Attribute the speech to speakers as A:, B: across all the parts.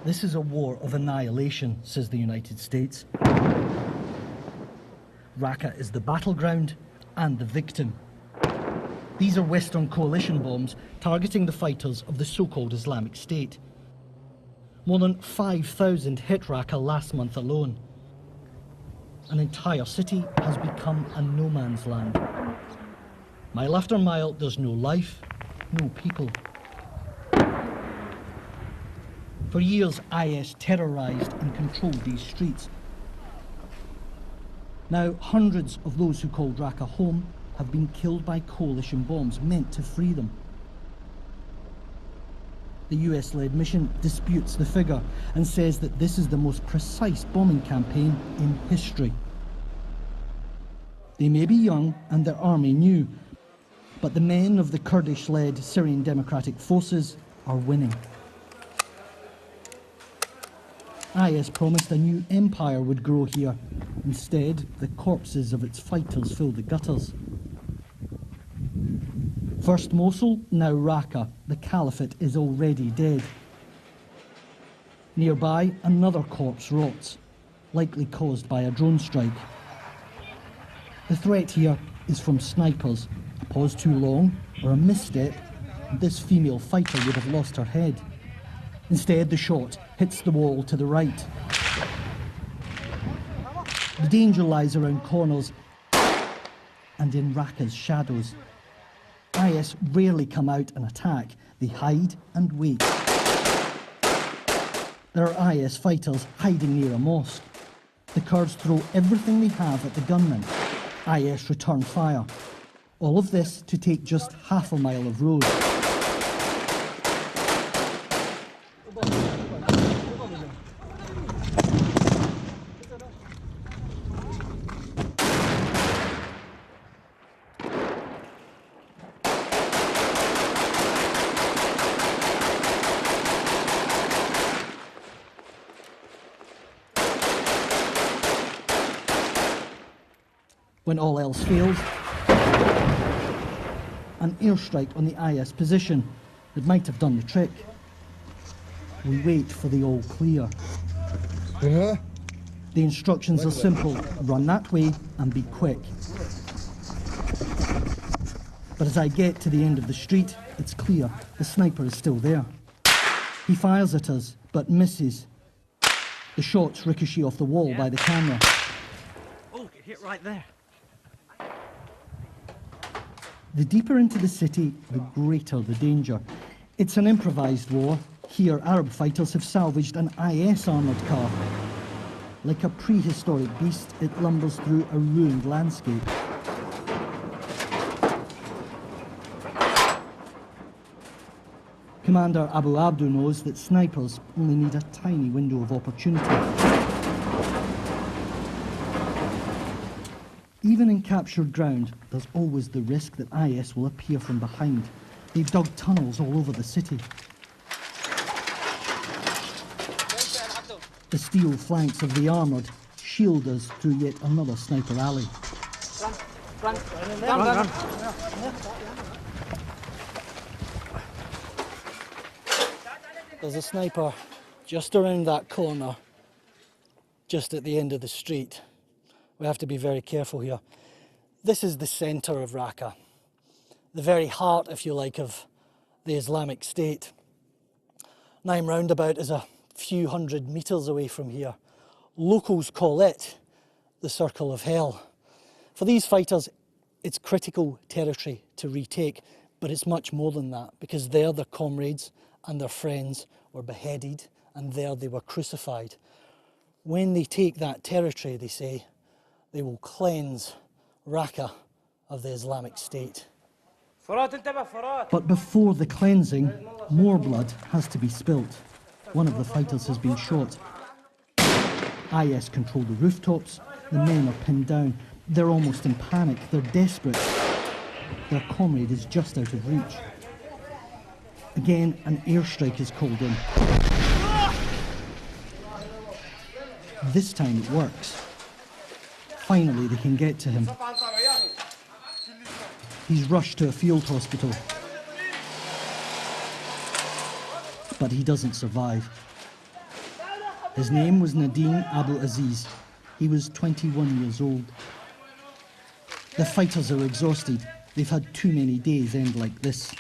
A: This is a war of annihilation, says the United States. Raqqa is the battleground and the victim. These are Western coalition bombs targeting the fighters of the so-called Islamic State. More than 5,000 hit Raqqa last month alone. An entire city has become a no man's land. Mile after mile, there's no life, no people. For years, IS terrorised and controlled these streets. Now, hundreds of those who called Raqqa home have been killed by coalition bombs meant to free them. The US-led mission disputes the figure and says that this is the most precise bombing campaign in history. They may be young and their army new, but the men of the Kurdish-led Syrian Democratic Forces are winning. IS promised a new empire would grow here. Instead, the corpses of its fighters fill the gutters. First Mosul, now Raqqa. The caliphate is already dead. Nearby, another corpse rots, likely caused by a drone strike. The threat here is from snipers. A pause too long or a misstep, and this female fighter would have lost her head. Instead, the shot hits the wall to the right. The danger lies around corners and in Raqqa's shadows. IS rarely come out and attack. They hide and wait. There are IS fighters hiding near a mosque. The Kurds throw everything they have at the gunmen. IS return fire. All of this to take just half a mile of road. When all else fails, an airstrike on the IS position that might have done the trick. We wait for the all clear. The instructions are simple: run that way and be quick. But as I get to the end of the street, it's clear the sniper is still there. He fires at us, but misses. The shots ricochet off the wall by the camera.
B: Oh, get hit right there.
A: The deeper into the city, the greater the danger. It's an improvised war. Here, Arab fighters have salvaged an IS armoured car. Like a prehistoric beast, it lumbers through a ruined landscape. Commander Abu Abdu knows that snipers only need a tiny window of opportunity. Even in captured ground, there's always the risk that IS will appear from behind. They've dug tunnels all over the city. The steel flanks of the armoured shield us through yet another sniper alley.
B: Run.
A: There's a sniper just around that corner, just at the end of the street. We have to be very careful here. This is the centre of Raqqa, the very heart, if you like, of the Islamic State. Naim Roundabout is a few hundred metres away from here. Locals call it the Circle of Hell. For these fighters, it's critical territory to retake, but it's much more than that, because there their comrades and their friends were beheaded, and there they were crucified. When they take that territory, they say, they will cleanse Raqqa of the Islamic State. But before the cleansing, more blood has to be spilt. One of the fighters has been shot. IS control the rooftops. The men are pinned down. They're almost in panic. They're desperate. Their comrade is just out of reach. Again, an airstrike is called in. This time it works. Finally, they can get to him. He's rushed to a field hospital. But he doesn't survive. His name was Nadine Abdel Aziz. He was 21 years old. The fighters are exhausted. They've had too many days end like this.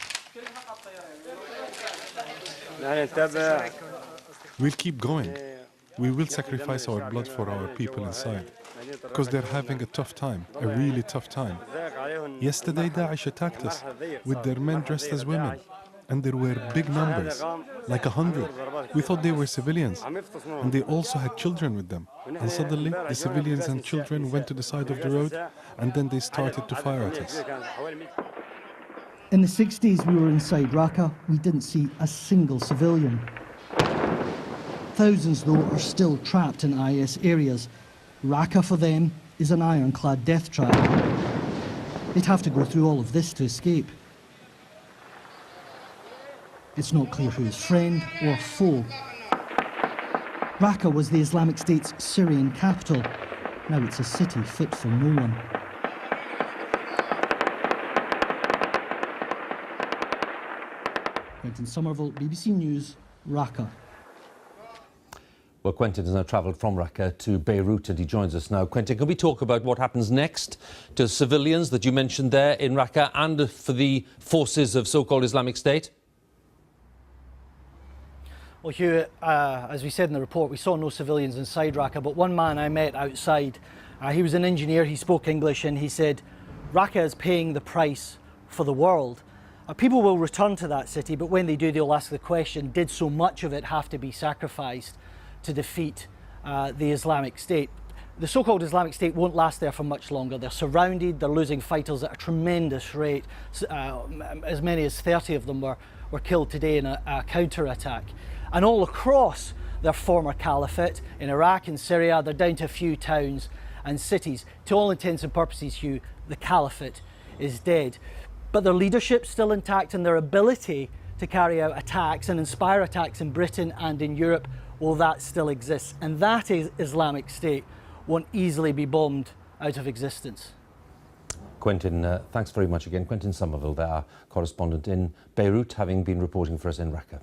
C: We'll keep going. We will sacrifice our blood for our people inside, because they're having a tough time, a really tough time. Yesterday Daesh attacked us with their men dressed as women, and there were big numbers, like 100. We thought they were civilians, and they also had children with them. And suddenly the civilians and children went to the side of the road, and then they started to fire at us.
A: In the 6 days we were inside Raqqa, we didn't see a single civilian. Thousands, though, are still trapped in IS areas. Raqqa, for them, is an ironclad death trap. They'd have to go through all of this to escape. It's not clear who is friend or foe. Raqqa was the Islamic State's Syrian capital. Now it's a city fit for no one. Quentin Sommerville, BBC News, Raqqa.
D: Well, Quentin has now travelled from Raqqa to Beirut and he joins us now. Quentin, can we talk about what happens next to civilians that you mentioned there in Raqqa and for the forces of so-called Islamic State?
A: Well, Hugh, as we said in the report, we saw no civilians inside Raqqa, but one man I met outside, he was an engineer, he spoke English, and he said, Raqqa is paying the price for the world. People will return to that city, but when they do, they'll ask the question, did so much of it have to be sacrificed to defeat the Islamic State? The so-called Islamic State won't last there for much longer. They're surrounded, they're losing fighters at a tremendous rate. As many as 30 of them were killed today in a counter-attack. And all across their former caliphate, in Iraq and Syria, they're down to a few towns and cities. To all intents and purposes, Hugh, the caliphate is dead. But their leadership's still intact, and their ability to carry out attacks and inspire attacks in Britain and in Europe, well, that still exists. And that Islamic State won't easily be bombed out of existence.
D: Quentin, thanks very much again. Quentin Sommerville, our correspondent in Beirut, having been reporting for us in Raqqa.